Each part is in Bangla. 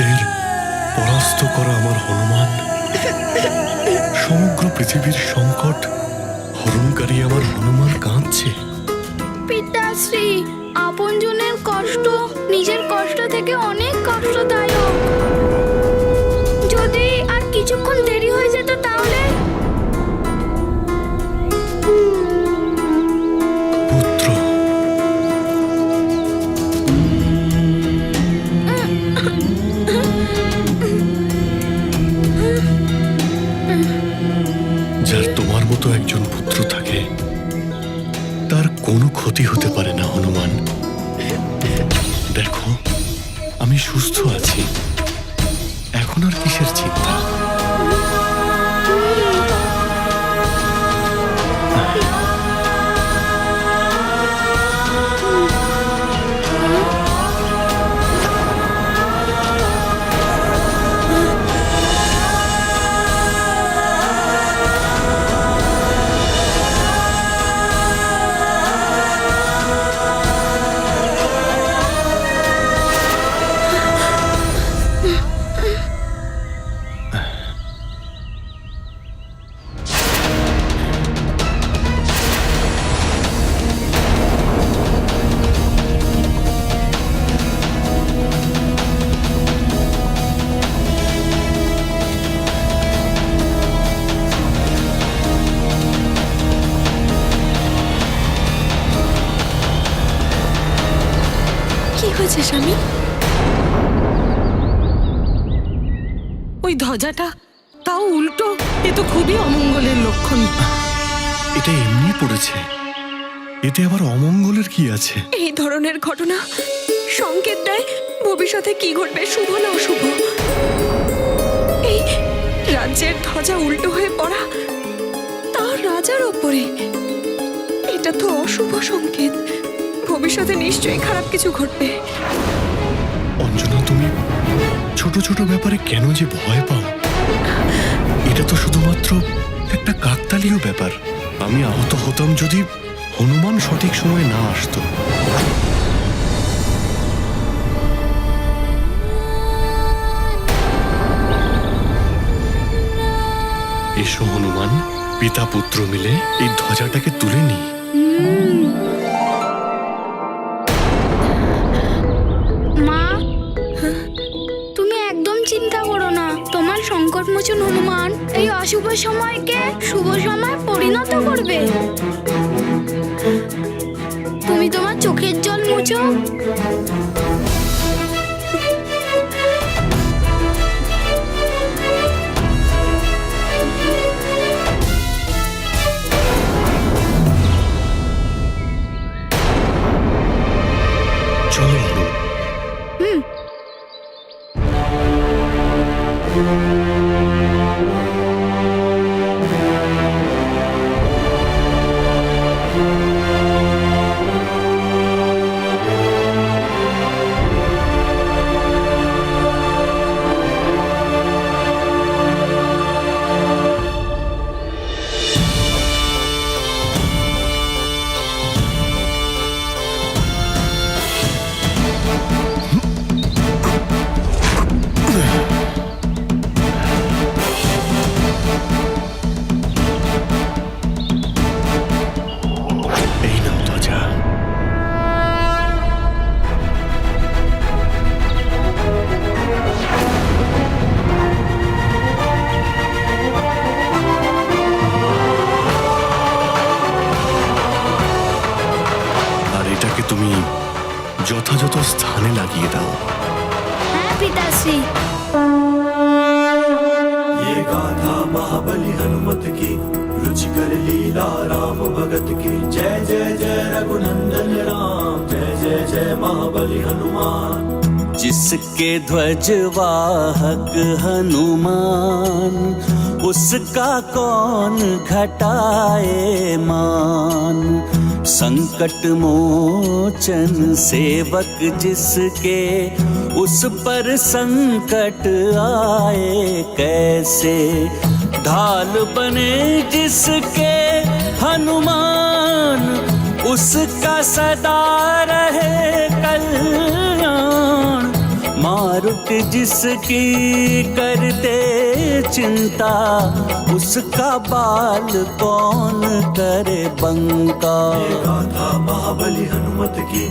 শত্রুদের পরাস্ত করা আমার হনুমান, সমগ্র পৃথিবীর সংকট হরণকারী আমার হনুমান কাঁদছে। পিতাশ্রী, আপনজনের কষ্ট নিজের কষ্ট থেকে অনেক কষ্টদায়ক। যদি আর কিছুক্ষণ দেরি হয়ে যেত তাহলে। পুত্র, যার তোমার মতো একজন পুত্র থাকে তার কোনো ক্ষতি হতে পারে না হনুমান। দেখো, আমি সুস্থ আছি, এখন আর কিসের চিন্তা? কি হয়েছে স্বামী? ওই ধ্বজাটা তাও উল্টো, এ তো খুবই অমঙ্গলের লক্ষণ। এটা এমনি পড়েছে, এতে আবার অমঙ্গলের কি আছে? এই ধরনের ঘটনা সংকেত দেয় ভবিষ্যতে কি ঘটবে, শুভ না অশুভ। এই রাজ্যের ধ্বজা উল্টো হয়ে পড়া, তার রাজার ওপরে, এটা তো অশুভ সংকেত। ভবিষ্যতে নিশ্চয়ই খারাপ কিছু ঘটবে। অঞ্জনা, তুমি ছোট ছোট ব্যাপারে কেন যে ভয় পাও? এটা তো শুধুমাত্র একটা কাকতালীয় ব্যাপার। আমি আহত হতাম যদি হনুমান সঠিক সময় না আসতো। এসো হনুমান, পিতা পুত্র মিলে এই ধ্বজাটাকে তুলে নিই। মা, তুমি একদম চিন্তা করো না। তোমার সংকটমোচন হনুমান এই অশুভ সময়কে শুভ সময় পরিণত করবে। তুমি তোমার চোখের জল মুছো। চলো হনুমান। এই নাও ধ্বজা। আর এটাকে তুমি যথাযথ স্থানে লাগিয়ে দাও। হ্যাঁ পিতাশ্রী। ये गाथा महाबली हनुमत की, रुचिकर लीला राम भगत की। जय जय जय रघुनंदन राम, जय जय जय महाबली हनुमान। जिसके ध्वज वाहक हनुमान, उसका कौन घटाए मान। संकट मोचन सेवक जिसके, उस पर संकट आए कैसे। ढाल बने जिसके हनुमान, उसका सदा रहे कल्याण। माँ मारुत जिसकी करते चिंता, उसका बाल कौन करे बंका। ये गाथा महाबली हनुमत की,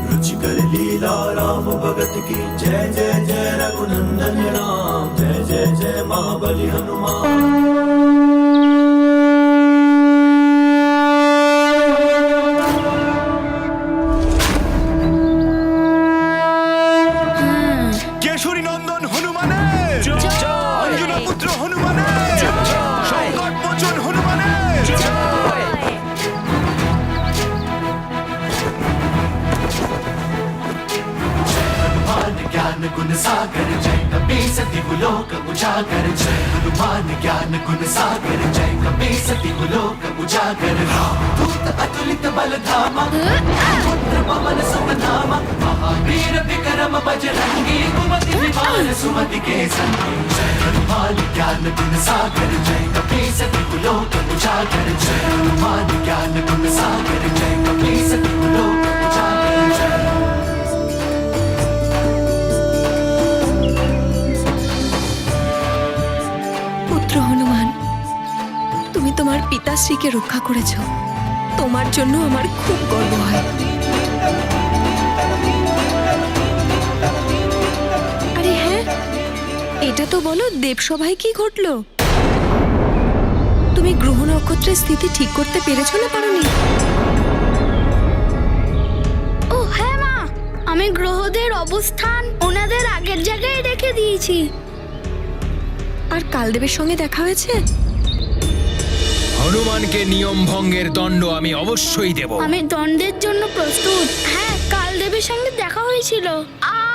रुचिकर लीला राम भगत की। जय जय जय रघुनंदन राम, जय जय जय महाबली हनुमान। কেশরী নন্দন হনুমানের অঞ্জনা পুত্র হনুমানের সংকট মোচন হনুমানের हनुमान ज्ञान गुण सागर जय कपी सती लोक उजागर। जय हनुमान ज्ञान गुण सागर जय कपी सती लोक उजागर। दूत अतुलित बल धामा, पुत्र पवन सुत नामा। महावीर विक्रम बजरंगी, कुमति निवार सुमति के संगी। जय हनुमान ज्ञान गुण सागर जय कपी सती लोक उजागर। जय हनुमान ज्ञान गुण सागर जय कपी सती लोक उजागर। जय পুত্র হনুমান, তুমি তোমার পিতাশ্রীকে রক্ষা করেছো। তোমার জন্য আমার খুব গর্ব হয়। আরে হ্যাঁ, এটা তো বলো দেবসভায় কি ঘটলো? তুমি গ্রহ নক্ষত্রের স্থিতি ঠিক করতে পেরেছো না পারোনি? ও হ্যাঁ মা, আমি গ্রহদের অবস্থান ওনাদের আগের জায়গায় রেখে দিয়েছি। আর কালদেবের সঙ্গে দেখা হয়েছে? হনুমানকে নিয়ম ভঙ্গের দণ্ড আমি অবশ্যই দেব। আমি দণ্ডের জন্য প্রস্তুত। হ্যাঁ, কালদেবের সঙ্গে দেখা হয়েছিল।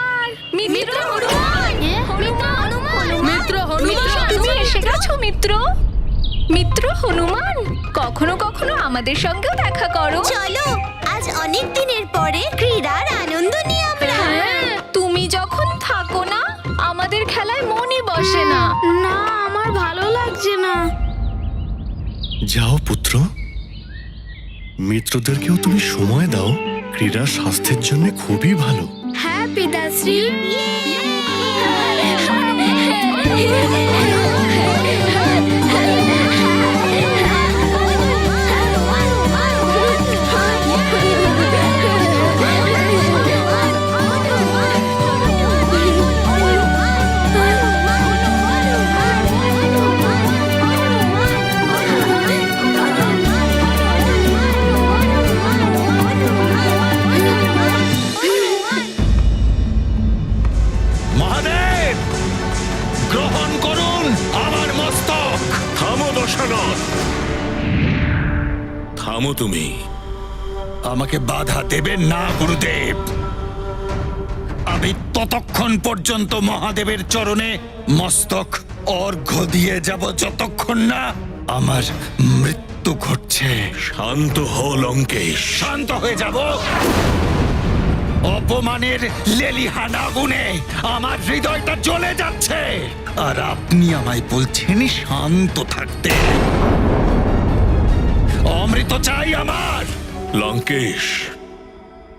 আর মিত্র হনুমান! মিত্র হনুমান, তুমি এসে গেছো মিত্র। মিত্র হনুমান, কখনো কখনো আমাদের সঙ্গেও দেখা করো। চলো আজ অনেক দিনের পরে ক্রীড়ার আনন্দ নিয়ে আমরা। হ্যাঁ, তুমি যখন থাকো না আমাদের খেলায় মনই বসে না। না, আমার ভালো লাগছে না। যাও পুত্র, মিত্রদেরকেও তুমি সময় দাও। ক্রীড়া স্বাস্থ্যের জন্য খুবই ভালো। হ্যাঁ পিতাশ্রী। মহাদেব, গ্রহণ করুন আমার মস্তক। থামো দশানন, থামো তুমি। আমাকে বাধা দেবেন না গুরুদেব। আমি ততক্ষণ পর্যন্ত মহাদেবের চরণে মস্তক অর্ঘ্য দিয়ে যাব যতক্ষণ না আমার মৃত্যু ঘটছে। শান্ত হও লঙ্কেশ। শান্ত হয়ে যাব? অপমানের লেলিহান আগুনে আমার হৃদয়টা জ্বলে যাচ্ছে, আর আপনি আমায় বলছেন শান্ত থাকতে। অমৃত চাই আমার। লঙ্কেশ,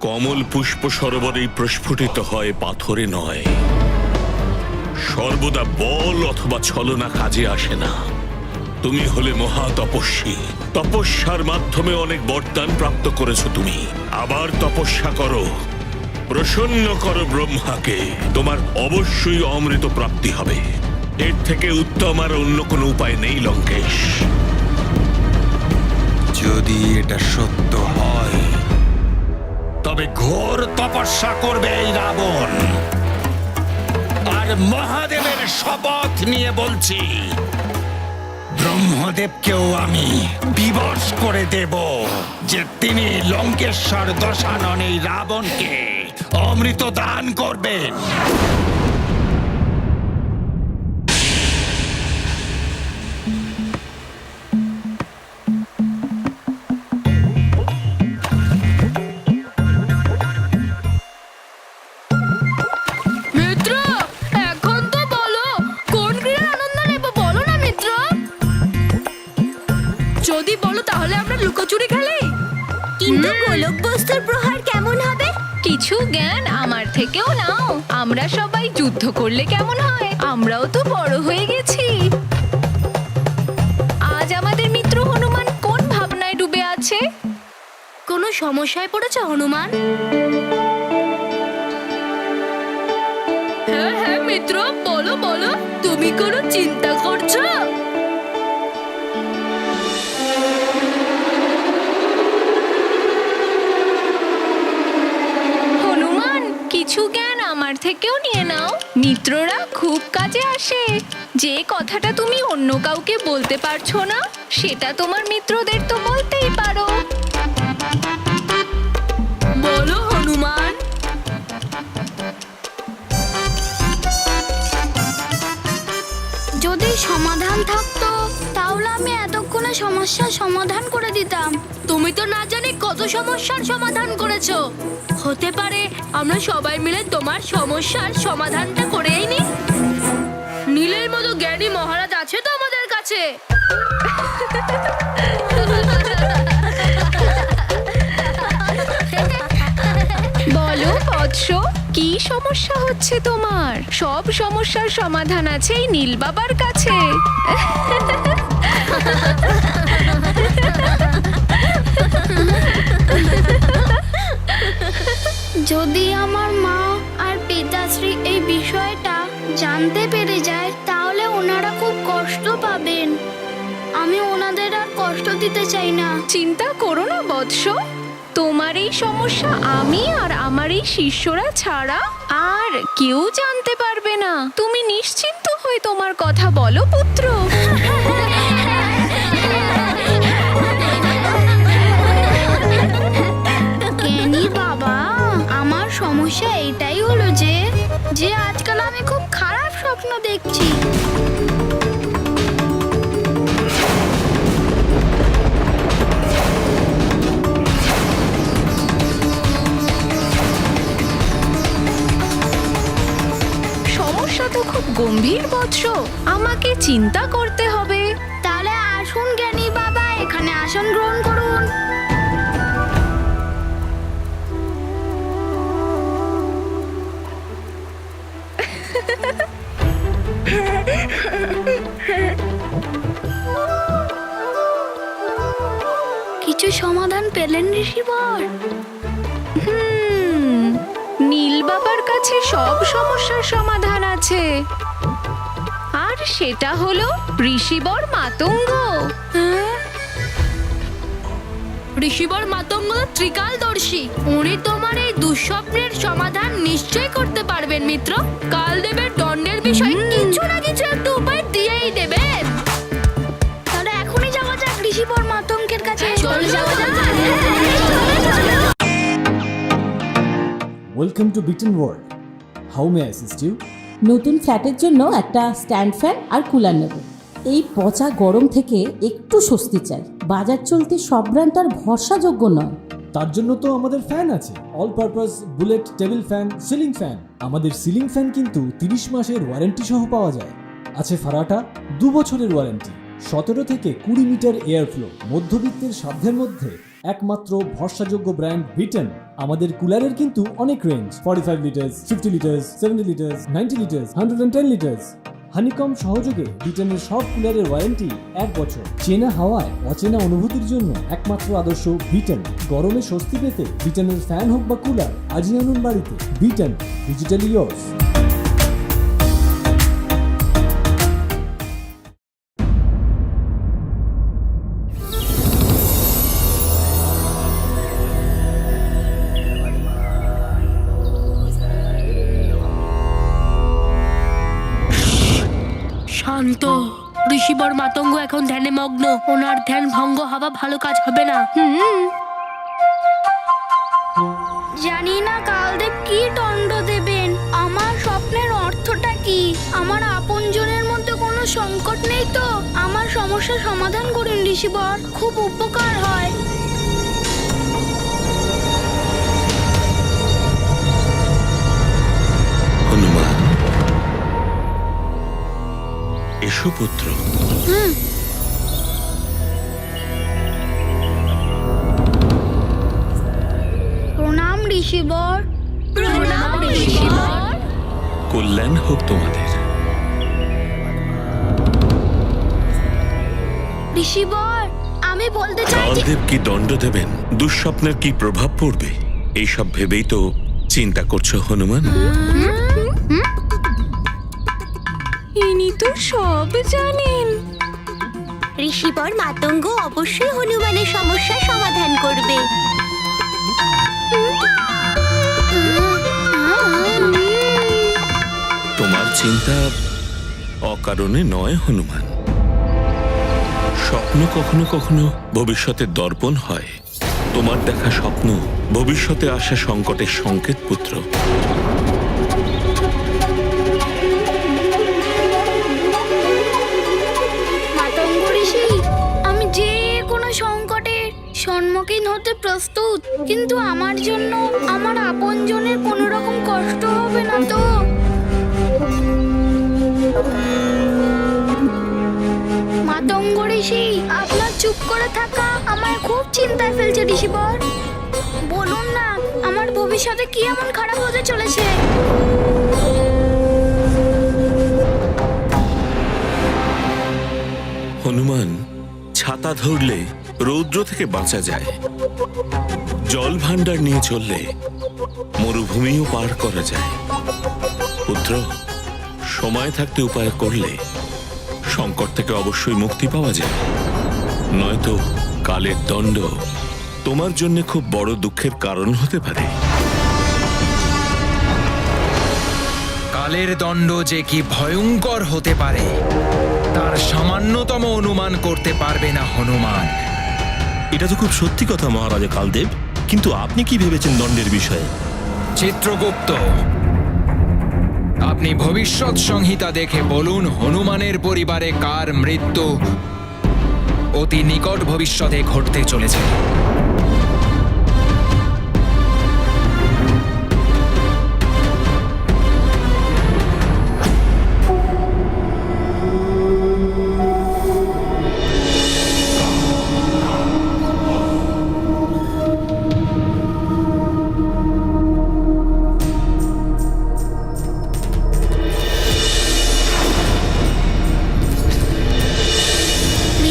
কমল পুষ্প সরোবরেই প্রস্ফুটিত হয়, পাথরে নয়। সর্বদা বল অথবা ছলনা কাজে আসে না। তুমি হলে মহা তপস্বী। তপস্যার মাধ্যমে অনেক বরদান প্রাপ্ত করেছো তুমি। আবার তপস্যা করো, প্রসন্ন করো ব্রহ্মাকে। তোমার অবশ্যই অমৃত প্রাপ্তি হবে। এর থেকে উত্তম আর অন্য কোনো উপায় নেই লঙ্কেশ। যদি এটা সত্য হয় তবে ঘোর তপস্যা করবে এই রাবণ। আর মহাদেবের শপথ নিয়ে বলছি, ব্রহ্মদেবকেও আমি বিবশ করে দেব যে তিনি লঙ্কেশ্বর দশানন এই রাবণকে অমৃত দান করবেন। মিত্র, এখন তো বলো কোন ক্রীড়ার আনন্দ নেব, বলো না মিত্র। যদি বলো তাহলে আমরা লুকোচুরি খেলি। কিন্তু গোলক বস্তুর প্রহার কেমন হবে? কি কিছু জ্ঞান আমার থেকেও নাও। আমরা সবাই যুদ্ধ করলে কেমন হয়? আমরাও তো বড় হয়ে গেছি। আজ আমাদের মিত্র হনুমান কোন ভাবনায় ডুবে আছে? কোনো সমস্যায় পড়েছে হনুমান? হ্যাঁ হ্যাঁ মিত্র, বলো বলো, তুমি কোনো চিন্তা করছো? হনুমান, কিছু জ্ঞান আমার থেকেও নিয়ে নাও। মিত্ররা খুব কাজে আসে। যে কথাটা তুমি অন্য কাউকে বলতে পারছো না, সেটা তোমার মিত্রদের তো বলতেই পারো। বলো হনুমান। যদি সমাধান থাকতো তাহলে আমি এতক্ষণে সমস্যার সমাধান করে দিতাম। তুমি তো না জানি কত সমস্যার সমাধান করেছো। হতে পারে আমরা সবাই মিলে তোমার সমস্যার সমাধানটা করেই নি। নীলের মতো জ্ঞানী মহারাজ আছে তো আমাদের কাছে। বলো বৎস, কি সমস্যা হচ্ছে তোমার? সব সমস্যার সমাধান আছে এই নীল বাবার কাছে। যদি আমার মা আর পিতাশ্রী এই বিষয়টা জানতে পেরে যায় তাহলে ওনারা খুব কষ্ট পাবেন। আমি ওনাদের আর কষ্ট দিতে চাই না। চিন্তা করো না বৎস, তোমার এই সমস্যা আমি আর আমার এই শিষ্যরা ছাড়া আর কেউ জানতে পারবে না। তুমি নিশ্চিন্ত হয়ে তোমার কথা বলো পুত্র। জ্ঞানী বাবা, আমার সমস্যা এইটাই হলো যে আজকাল আমি খুব খারাপ স্বপ্ন দেখছি। সমস্যা তো খুব গম্ভীর বৎস, আমাকে চিন্তা করতে হবে। তাহলে আসুন জ্ঞানী বাবা, এখানে আসন গ্রহণ করুন। কিছু সমাধান পেলেন ঋষিবর? নীল বাবার কাছে সব সমস্যার সমাধান আছে, আর সেটা হলো ঋষিবর মাতঙ্গ। ঋষিবর মাতঙ্গ ত্রিকালদর্শী। উনি তোমার এই দুঃস্বপ্নের সমাধান নিশ্চয় করতে পারবেন মিত্র। কালদেবের দণ্ডের বিষয়ে কিছু না কিছু একটা উপায় দিয়েই দেবেন। তাহলে এখনই যাওয়া যাক ঋষিবর মাতঙ্গের কাছে। চলো যাওয়া যাক। Welcome to Bitten world. How may I assist you? নতুন ফ্ল্যাটের জন্য একটা স্ট্যান্ড ফ্যান আর কুলার নেব। এই পচা গরম থেকে একটু স্বস্তি চাই। বাজার চলতে সব ব্র্যান্ড আর ভরসাযোগ্য নয়। তার জন্য তো আমাদের ফ্যান আছে, all purpose bullet table fan, ceiling fan. আমাদের সিলিং ফ্যান কিন্তু 30 মাসের ওয়ারেন্টি সহ পাওয়া যায়। আছে ফারাটা 2 বছরের ওয়ারেন্টি, 17 থেকে 20 মিটার এয়ার ফ্লো, মধ্যবিত্তের সাধ্যের মধ্যে একমাত্র ভরসাযোগ্য ব্র্যান্ড বিটেন। আমাদের কুলারের কিন্তু অনেক range, 45 litres, 50 litres, 70 litres, 90 litres, 110 litres. Honeycomb সহযোগে বিটেনের সব কুলারের ওয়ারেন্টি 1 বছর। চেনা হাওয়ায় অচেনা অনুভূতির জন্য একমাত্র আদর্শ বিটেন। গরমে স্বস্তি পেতে বিটেনের ফ্যান হোক বা কুলার আজই আনুন বাড়িতে। বিটেন, ডিজিটালি ইয়োর্স। শান্ত। ঋষিবর মাতঙ্গ এখন ধ্যানে মগ্ন। ওনার ধ্যান ভঙ্গ হওয়া ভালো কাজ হবে না। জানি না কালদেব কি দণ্ড দেবেন। আমার স্বপ্নের অর্থটা কি? আমার আপনজনের মধ্যে কোনো সংকট নেই তো? আমার সমস্যার সমাধান করুন ঋষিবর, খুব উপকার হয়। হনুমান, এসো পুত্র। প্রণাম ঋষিবর। প্রণাম ঋষিবর। কল্যাণ হোক তোমাদের। ঋষিবর, আমি বলতে চাই যে কালদেব কি দণ্ড দেবেন, দুঃস্বপ্নের কি প্রভাব পড়বে, এইসব ভেবেই তো চিন্তা করছো হনুমান। ইনি তো সব জানেন। ঋষিবর মাতঙ্গ অবশ্যই হনুমানের সমস্যার সমাধান করবে। তোমার চিন্তা অকারণে নয় হনুমান। স্বপ্ন কখনো কখনো ভবিষ্যতের দর্পণ হয়। তোমার দেখা স্বপ্ন ভবিষ্যতে আসা সংকটের সংকেত পুত্র। মাতঙ্গ ঋষি, আমি যে কোনো সংকটের সম্মুখীন হতে প্রস্তুত, কিন্তু আমার জন্য আমার আপনজনের কোনো রকম কষ্ট হবে না তো? মাতঙ্গ ঋষি, আপনার চুপ করে থাকা আমার খুব চিন্তায় ফেলছে ঋষিবর। বলুন না, আমার ভবিষ্যতে কি এমন খারাপ হতে চলেছে? হনুমান, ছাতা ধরলে রৌদ্র থেকে বাঁচা যায়, জল ভাণ্ডার নিয়ে চললে মরুভূমিও পার করা যায়। পুত্র, সময় থাকতে উপায় করলে সংকট থেকে অবশ্যই মুক্তি পাওয়া যায়, নয়তো কালের দণ্ড তোমার জন্য খুব বড় দুঃখের কারণ হতে পারে। কালের দণ্ড যে কি ভয়ঙ্কর হতে পারে তার সামান্যতম অনুমান করতে পারবে না হনুমান। এটা তো খুব সত্যি কথা মহারাজা কালদেব, কিন্তু আপনি কি ভেবেছেন দণ্ডের বিষয়ে? চিত্রগুপ্ত, আপনি ভবিষ্যৎ সংহিতা দেখে বলুন হনুমানের পরিবারে কার মৃত্যু অতি নিকট ভবিষ্যতে ঘটতে চলেছে।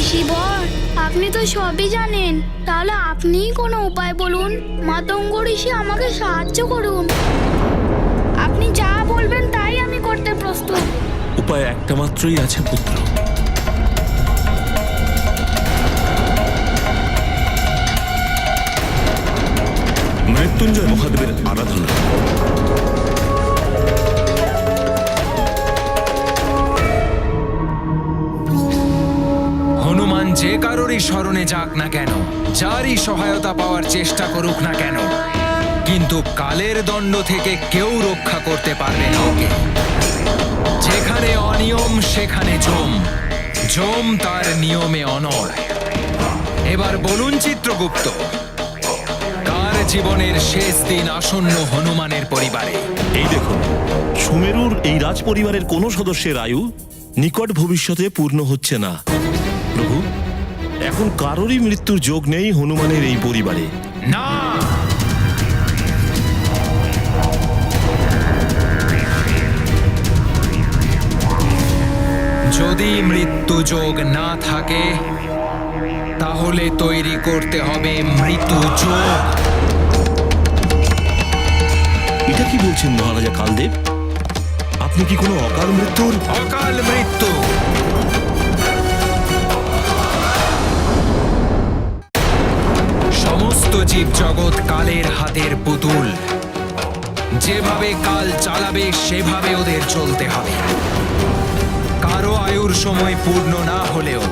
ঋষিবর, আপনি তো সবই জানেন, তাহলে আপনিই কোনো উপায় বলুন। মাতঙ্গ ঋষি, আমাকে সাহায্য করুন। আপনি যা বলবেন তাই আমি করতে প্রস্তুত। উপায় একটা মাত্রই আছে পুত্র। মৃত্যুঞ্জয় মহাদেবের আরাধনা। হনুমান যে কারোরই শরণে যাক না কেন, যারই সহায়তা পাওয়ার চেষ্টা করুক না কেন, কিন্তু কালের দণ্ড থেকে কেউ রক্ষা করতে পারবে না ওকে। যেখানে অনিয়ম সেখানে জম, জম তার নিয়মে অনড়। এবার বলুন চিত্রগুপ্ত, কার জীবনের শেষ দিন আসন্ন হনুমানের পরিবারে? এই দেখুন, সুমেরুর এই রাজ পরিবারের কোনো সদস্যের আয়ু নিকট ভবিষ্যতে পূর্ণ হচ্ছে না। প্রভু, এখন কারোরই মৃত্যুর যোগ নেই হনুমানের এই পরিবারে। না, যদি মৃত্যু যোগ না থাকে তাহলে তৈরি করতে হবে মৃত্যু যোগ। এটা কি বলছেন মহারাজা কালদেব? আপনি কি কোনো অকাল মৃত্যুর? অকাল মৃত্যু। সমস্ত জীব জগৎ কালের হাতের পুতুল, যেভাবে কাল চালাবে সেভাবে ওদের চলতে হবে। কারো আয়ুর সময় পূর্ণ না হলেও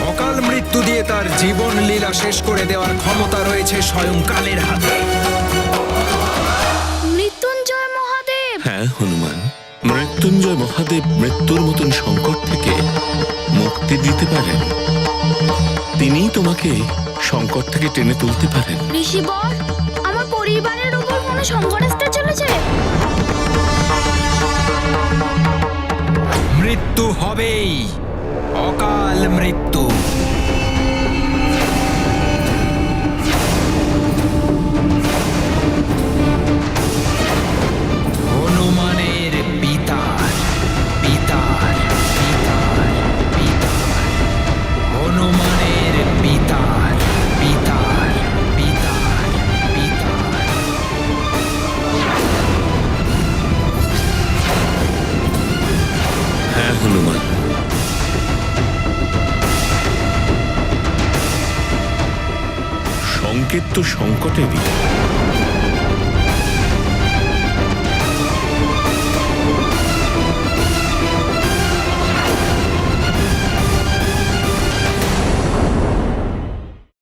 অকাল মৃত্যু দিয়ে তার জীবন লীলা শেষ করে দেওয়ার ক্ষমতা রয়েছে স্বয়ং কালের হাতে। মৃত্যুঞ্জয় মহাদেব! হ্যাঁ হনুমান, মৃত্যুঞ্জয় মহাদেব মৃত্যুর মতন সংকট থেকে মুক্তি দিতে পারেন। তিনিই তোমাকে সংকট থেকে টেনে তুলতে পারেন। ঋষিবর, আমার পরিবারের উপর কোনো সংকট আসতে চলেছে? মৃত্যু হবেই, অকাল মৃত্যু। সংকেত তো সংকটেরই।